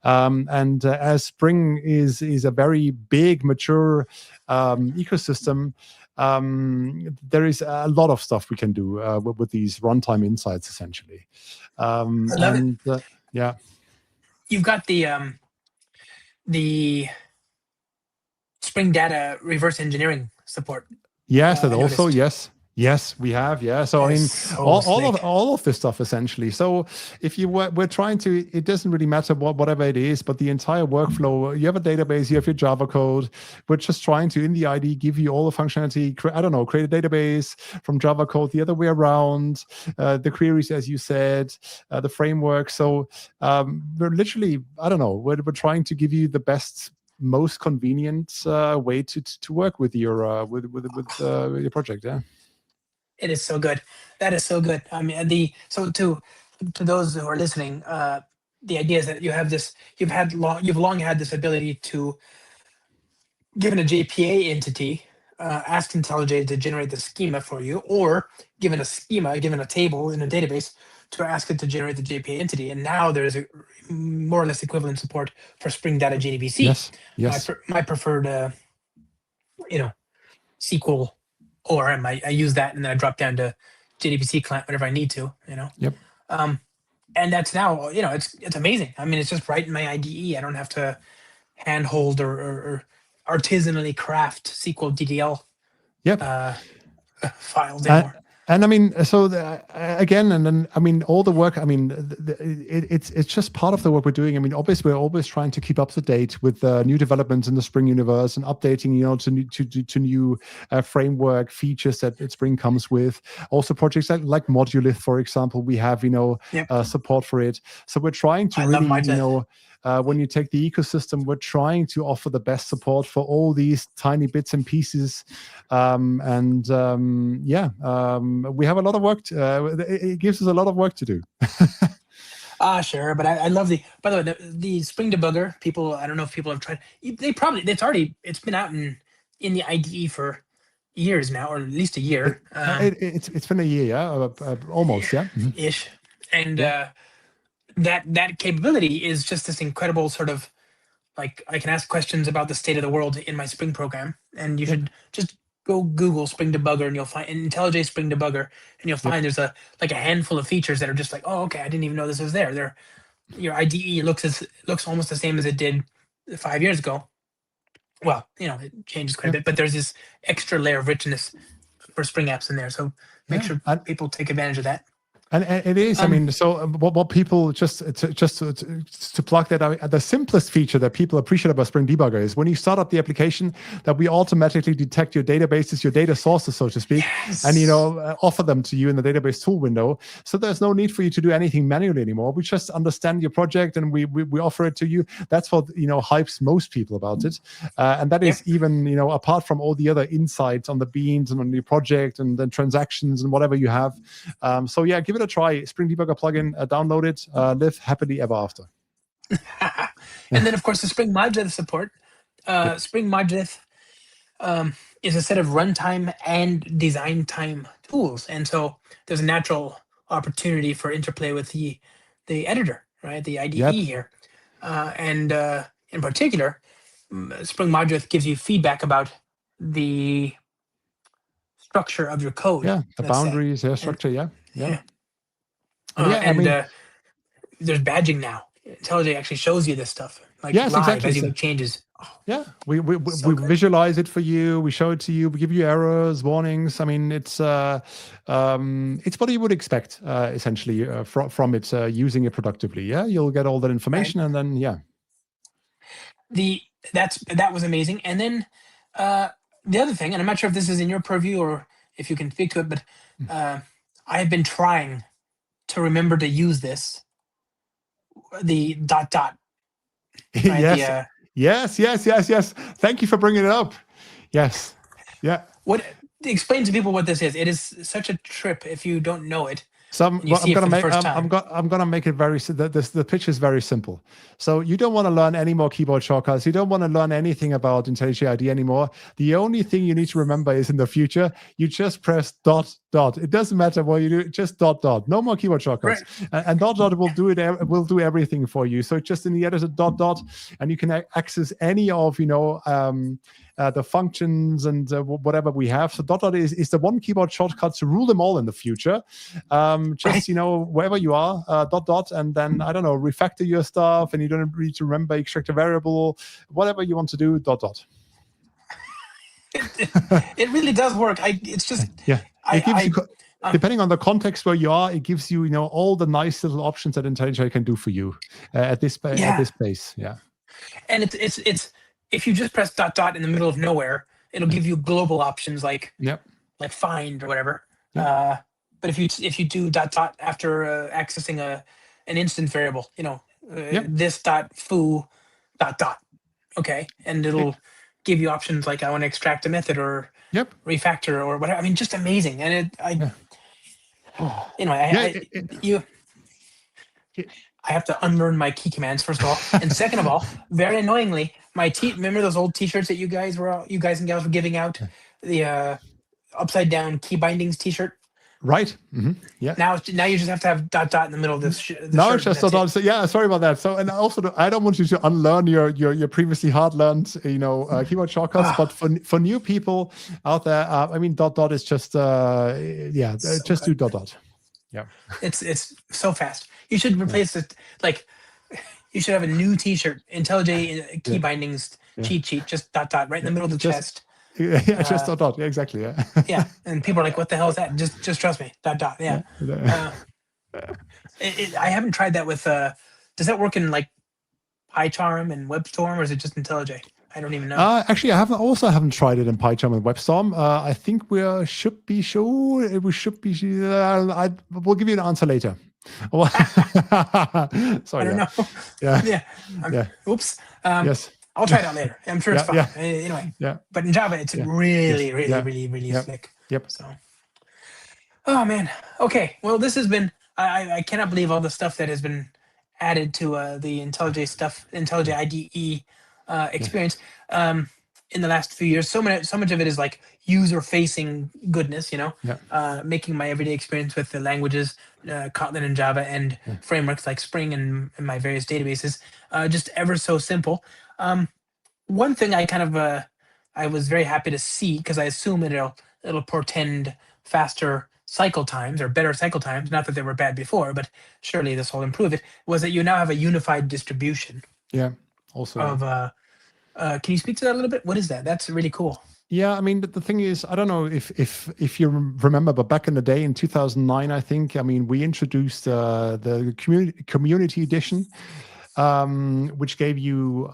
And as Spring is a very big, mature ecosystem, there is a lot of stuff we can do with these runtime insights, essentially. I love it. And yeah, You've got the Spring Data reverse engineering support. yes, and I also noticed. yes, we have. Yeah, so I That is mean, so slick. all of this stuff essentially. So if we're trying to, it doesn't really matter whatever it is, but the entire workflow. You have a database, you have your Java code. We're just trying to in the IDE give you all the functionality. I don't know, create a database from Java code the other way around. The queries, as you said, the framework. So we're literally, I don't know, we're trying to give you the best, most convenient way to work with your your project. Yeah. It is so good. That is so good. I mean, the so to those who are listening, the idea is that you have this. You've long had this ability to, given a JPA entity, ask IntelliJ to generate the schema for you, or given a schema, given a table in a database, to ask it to generate the JPA entity. And now there's a more or less equivalent support for Spring Data JDBC, Yes. Yes. my preferred, you know, SQL ORM. I use that, and then I drop down to JDBC client whenever I need to. Yep. Um, and that's now, it's amazing. I mean, it's just right in my IDE. I don't have to handhold or artisanally craft SQL DDL Yep. files Uh, anymore. and I mean, so again, and then I mean, all the work. I mean, it's just part of the work we're doing. I mean, obviously, we're always trying to keep up to date with new developments in the Spring universe and updating, to new framework features that Spring comes with. Also, projects like Modulith, for example, we have Yep. support for it. So we're trying to I love really, Modulith. when you take the ecosystem, we're trying to offer the best support for all these tiny bits and pieces. We have a lot of work. It gives us a lot of work to do. Sure, but I love by the way, the Spring Debugger. People, I don't know if people have tried. It's been out in the IDE for years now, or at least a year. It's been a year, yeah, almost, yeah. Mhm. Ish. And Yeah, that capability is just this incredible sort of, like, I can ask questions about the state of the world in my Spring program, and you yep, should just go Google Spring Debugger, and you'll find IntelliJ Spring Debugger, and you'll yep, find there's a handful of features that are just like, oh, okay, I didn't even know this was there. Your IDE looks almost the same as it did 5 years ago. Well, it changes quite a yep, bit, but there's this extra layer of richness for Spring apps in there. So make yeah. sure people take advantage of that. And it is. I Um, mean, so what people to plug that out, the simplest feature that people appreciate about Spring Debugger is when you start up the application, that we automatically detect your databases, your data sources, so to speak, and yes. offer them to you in the database tool window. So there's no need for you to do anything manually anymore. We just understand your project and we offer it to you. That's what hypes most people about it, and that Yep. is even apart from all the other insights on the beans and on your project and then transactions and whatever you have. So yeah, give it a try. Spring Debugger plugin, download it, live happily ever after. And then, of course, the Spring Modulith support. Yep. Spring Modulith is a set of runtime and design time tools, and so there's a natural opportunity for interplay with the editor, right? The Yep. IDE here. and in particular, Spring Module gives you feedback about the structure of your code. Yeah, the let's say, boundaries, and structure. Yeah, yeah, yeah, and yeah. I and mean, there's badging now. IntelliJ actually shows you this stuff like yes, live exactly. as you So, make changes. Oh, yeah, we so good. visualize it for you. We show it to you. We give you errors, warnings. I mean, it's what you would expect essentially from it using it productively. Yeah, you'll get all that Right. information, and then yeah, The that was amazing. And then the other thing, and I'm not sure if this is in your purview or if you can speak to it, but uh, I have been trying to remember to use this, the dot dot, right? The yes, yes. Thank you for bringing it up. Yes, yeah. what explain to people what this is. It is such a trip if you don't know it So and you I'm see it gonna for the make first time. I'm gonna make it very the pitch is very simple. So you don't want to learn any more keyboard shortcuts. You don't want to learn anything about IntelliJ IDEA anymore. The only thing you need to remember is in the future you just press dot dot. It doesn't matter what you do, just dot dot. No more keyboard shortcuts. Right. And dot dot will do it. Will do everything for you. So just in the editor dot dot, and you can access any of the functions and whatever we have. So dot dot is the one keyboard shortcut to rule them all in the future. Just wherever you are, dot dot, and then I don't know, refactor your stuff, and you don't need to remember extract a variable, whatever you want to do, dot dot. It really does work. It's just yeah. It gives you, um, depending on the context where you are, it gives you all the nice little options that IntelliJ can do for you at this pace. Yeah. And it's if you just press dot dot in the middle of nowhere, it'll give you global options like find or whatever. Yep. But if you do dot dot after accessing an instance variable, this dot foo dot dot, okay, and it'll give you options like I want to extract a method or refactor or whatever. I mean, just amazing. And I have to unlearn my key commands first of all, and second of all, very annoyingly, remember those old T-shirts that you guys and gals were giving out, the upside down key bindings T-shirt. Right. Mm-hmm. Yeah. Now you just have to have dot dot in the middle of this. Now it's just dot dot. So yeah, sorry about that. So and also I don't want you to unlearn your previously hard learned keyboard shortcuts, but for new people out there, I mean dot dot is just just do dot dot. Yeah. It's so fast. You should replace it you should have a new T-shirt, IntelliJ key bindings cheat sheet, just dot dot right in the middle of the chest. Yeah, just dot dot. Yeah, exactly. Yeah. Yeah, and people are like, "What the hell is that?" Just trust me. Dot dot. Yeah. I haven't tried that with. Does that work in like PyCharm and WebStorm, or is it just IntelliJ? I don't even know. Actually, I haven't tried it in PyCharm and WebStorm. I think we should be sure. We should be. We'll give you an answer later. Sorry. I don't know. Yeah. Oops. Yes. I'll try it out later. I'm sure it's fine. Anyway. Yeah. But in Java, it's really slick. Yep. So. Oh man. Okay. Well, this has been. I cannot believe all the stuff that has been added to the IntelliJ IDE experience in the last few years. So much of it is like user-facing goodness. Making my everyday experience with the languages, Kotlin and Java, and frameworks like Spring and my various databases, just ever so simple. One thing I was very happy to see, because I assume it'll portend faster cycle times or better cycle times. Not that they were bad before, but surely this will improve it. Was that you now have a unified distribution? Yeah. Also. Of can you speak to that a little bit? What is that? That's really cool. Yeah, I mean, the thing is, I don't know if you remember, but back in the day in 2009, I think, I mean, we introduced the community edition, which gave you,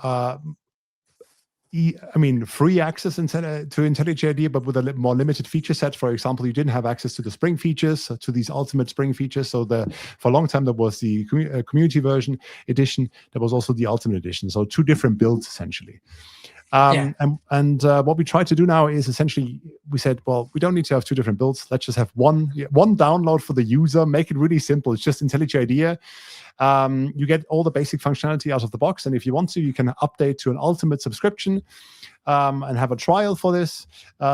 free access to IntelliJ IDEA, but with a more limited feature set. For example, you didn't have access to the Spring features, to these ultimate Spring features. So for a long time, there was the community version edition. There was also the ultimate edition. So 2 different builds, essentially. And what we try to do now is essentially, we said, well, we don't need to have 2 different builds. Let's just have one download for the user. Make it really simple. It's just IntelliJ IDEA. You get all the basic functionality out of the box, and if you want to, you can update to an ultimate subscription. and have a trial for this.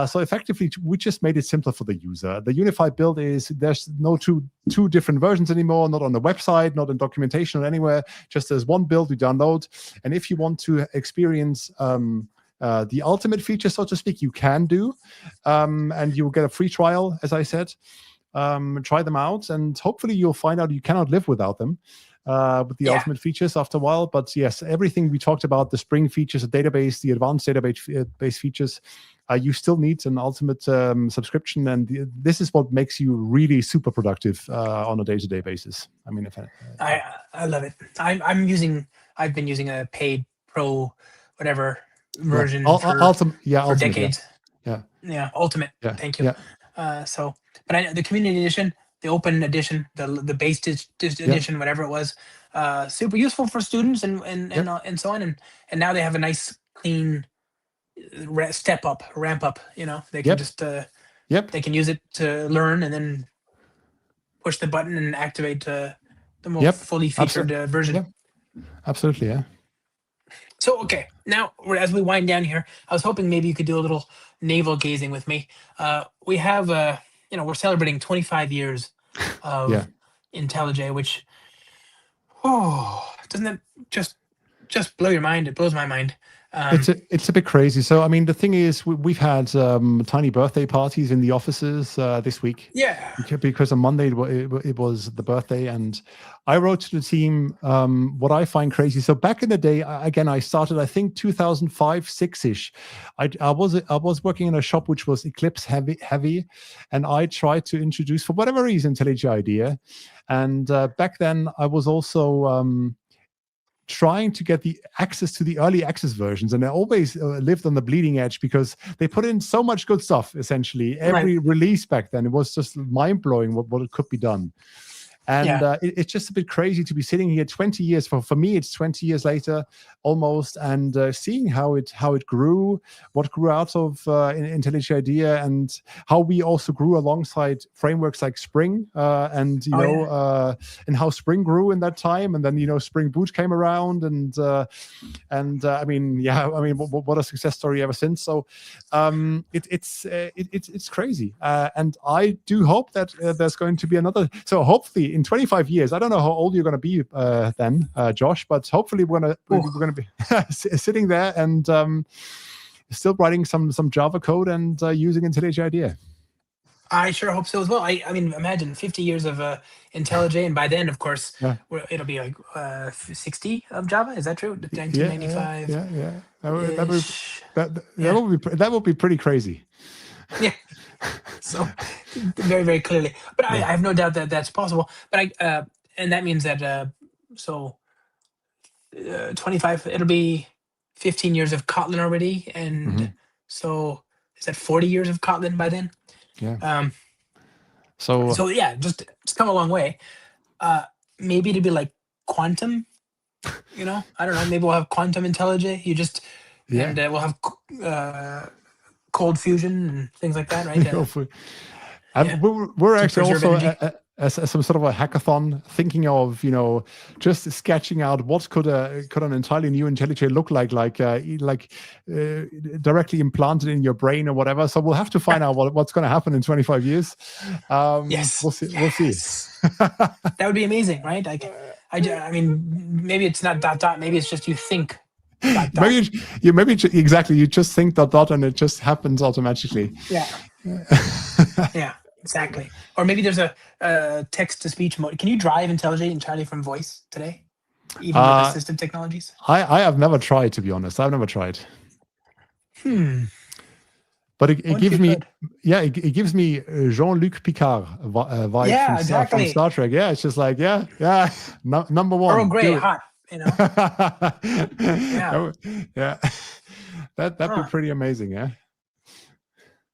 So effectively, we just made it simpler for the user. The unified build is there's no two different versions anymore, not on the website, not in documentation or anywhere. Just there's one build you download. And if you want to experience the ultimate feature, so to speak, you can do. And you'll get a free trial, as I said. Try them out, and hopefully you'll find out you cannot live without them. With the ultimate features after a while. But yes, everything we talked about, the Spring features, the database, the advanced database features, you still need an ultimate subscription. And this is what makes you really super productive on a day-to-day basis. I mean, I love it. I've been using a paid pro, whatever version for decades. Yeah. Ultimate. Yeah. Thank you. Yeah. But I know the community edition, the open edition, the base edition, whatever it was, super useful for students and so on. And now they have a nice clean ramp up. They can just they can use it to learn and then push the button and activate the more fully featured version. Yep. Absolutely, yeah. So okay, now as we wind down here, I was hoping maybe you could do a little navel gazing with me. We have we're celebrating 25 years of IntelliJ, which doesn't that just blow your mind? It blows my mind. It's a bit crazy. So I mean, the thing is, we've had tiny birthday parties in the offices this week. Yeah. Because on Monday it was the birthday, and I wrote to the team what I find crazy. So back in the day, again, I started I think 2005, 6ish. I was working in a shop which was Eclipse heavy, and I tried to introduce, for whatever reason, IntelliJ IDEA. And back then I was also trying to get the access to the early access versions, and I always lived on the bleeding edge because they put in so much good stuff. Essentially, every release back then, it was just mind blowing what it could be done. And it's just a bit crazy to be sitting here 20 years. For me, it's 20 years later almost, and seeing how it grew, what grew out of IntelliJ IDEA, and how we also grew alongside frameworks like Spring, and how Spring grew in that time. And then Spring Boot came around, and I mean, what a success story ever since. So it's crazy, and I do hope that there's going to be another. So hopefully, in 25 years, I don't know how old you're going to be then, Josh, but hopefully we're going to be sitting there and still writing some Java code and using IntelliJ IDEA. I sure hope so as well. I mean, imagine 50 years of IntelliJ, and by then, of course, it'll be like 60 of Java. Is that true? 1995. Yeah. That would be pretty crazy. Yeah. So very, very clearly, but I have no doubt that that's possible. But and that means that 25, it'll be 15 years of Kotlin already, and so is that 40 years of Kotlin by then? Yeah. So yeah, just it's come a long way. Maybe to be like quantum, I don't know. Maybe we'll have quantum IntelliJ. And we'll have cold fusion and things like that, right? We're actually also as some sort of a hackathon, thinking of just sketching out what could an entirely new IntelliJ look like directly implanted in your brain or whatever. So we'll have to find out what's going to happen in 25 years. Yes, we'll see. We'll see. That would be amazing, right? I mean, maybe it's not ... Maybe it's just you think. ... Maybe exactly. You just think ... and it just happens automatically. Yeah. Yeah, exactly. Or maybe there's a text-to-speech mode. Can you drive IntelliJ entirely from voice today, even with assistive technologies? I have never tried, to be honest. I've never tried. But it gives me, it gives me Jean-Luc Picard vibe from Star Trek. Yeah, it's just like number one. Earl Grey, hot. That'd be pretty amazing, yeah.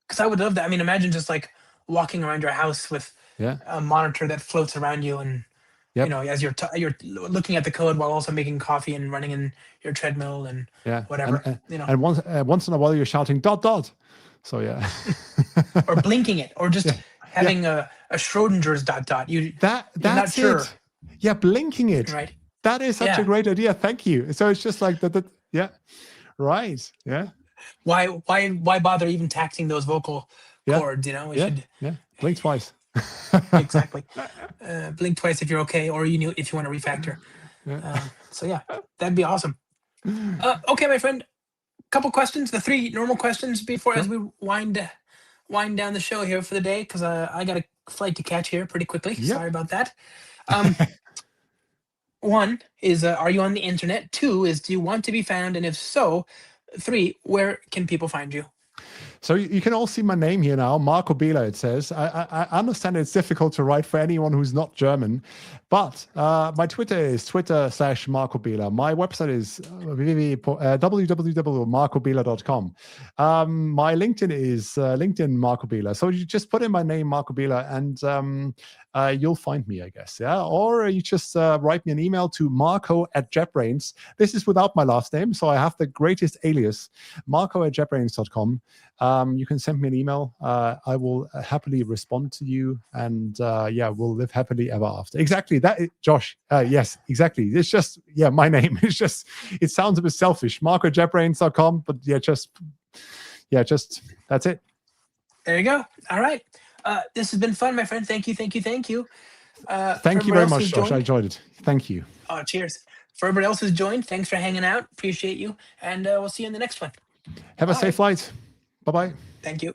Because I would love that. I mean, imagine just like walking around your house with a monitor that floats around you, and as you're looking at the code while also making coffee and running in your treadmill and whatever. And once in a while you're shouting ... So yeah. Or blinking it, or just having a Schrodinger's ... That's not sure. It. Yeah, blinking it. Right. That is such a great idea. Thank you. So it's just like that. Yeah. Right. Yeah. why bother even taxing those vocal cords? We should blink twice. exactly blink twice if you're okay, or if you want to refactor. So yeah, that'd be awesome. Okay, my friend. Couple questions, the 3 normal questions before as we wind down the show here for the day, because I got a flight to catch here pretty quickly. Sorry about that. 1 is, are you on the internet? 2 is, do you want to be found? And if so, 3, where can people find you? So you can all see my name here now, Marco Behler, it says. I understand it's difficult to write for anyone who's not German, but my Twitter is Twitter/Marco Behler. My website is www.marcobehler.com. My LinkedIn is LinkedIn Marco Behler. So you just put in my name, Marco Behler, and you'll find me, I guess. Yeah. Or you just write me an email to marco@jetbrains. This is without my last name, so I have the greatest alias, marco@jetbrains.com. You can send me an email. I will happily respond to you, and we'll live happily ever after. Exactly that, Josh. Yes, exactly. It's just my name. It's just, it sounds a bit selfish. marco@jetbrains.com, but just that's it. There you go. All right. This has been fun, my friend. Thank you. Thank you very much, Josh. I enjoyed it. Thank you. Oh, cheers. For everybody else who's joined, thanks for hanging out. Appreciate you, and we'll see you in the next one. Have a safe flight. Bye-bye. Thank you.